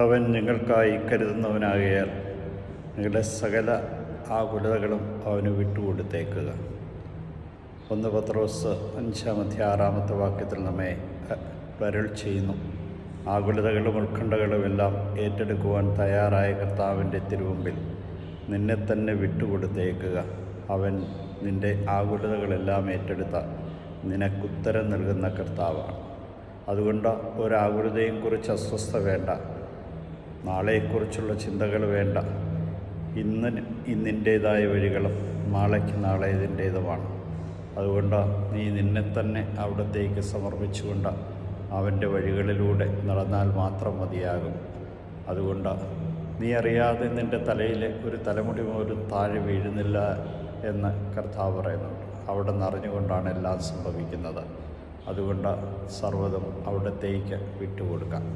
അവൻ നിങ്ങൾക്കായി കരുതുന്നവനാകയാൽ നിങ്ങളുടെ സകല ആകുലതകളും അവന് വിട്ടുകൊടുത്തേക്കുക. 1 പത്രോസ് 5-6 വാക്യത്തിൽ നമ്മെ അരുൾ ചെയ്യുന്നു, ആകുലതകളും ഉത്കണ്ഠകളും എല്ലാം ഏറ്റെടുക്കുവാൻ തയ്യാറായ കർത്താവിൻ്റെ തിരുമുമ്പിൽ നിന്നെ തന്നെ വിട്ടുകൊടുത്തേക്കുക. അവൻ നിൻ്റെ ആകുലതകളെല്ലാം ഏറ്റെടുത്ത നിനക്കുത്തരം നൽകുന്ന കർത്താവാണ്. അതുകൊണ്ട് ഒരാകുലതയും കുറിച്ച് അസ്വസ്ഥ വേണ്ട, നാളെയെക്കുറിച്ചുള്ള ചിന്തകൾ വേണ്ട. ഇന്നിൻ്റേതായ വഴികളും നാളേക്ക് നാളേതിൻ്റേതുമാണ്. അതുകൊണ്ട് നീ നിന്നെ തന്നെ അവിടത്തേക്ക് സമർപ്പിച്ചുകൊണ്ട് അവൻ്റെ വഴികളിലൂടെ നടന്നാൽ മാത്രം മതിയാകും. അതുകൊണ്ട് നീ അറിയാതെ നിൻ്റെ തലയിലെ ഒരു തലമുടി പോലും താഴെ വീഴുന്നില്ല എന്ന് കർത്താവ് പറയുന്നുണ്ട്. അവിടെ നിറഞ്ഞുകൊണ്ടാണ് എല്ലാം സംഭവിക്കുന്നത്. അതുകൊണ്ട് സർവ്വതും അവിടത്തേക്ക് വിട്ടുകൊടുക്കാം.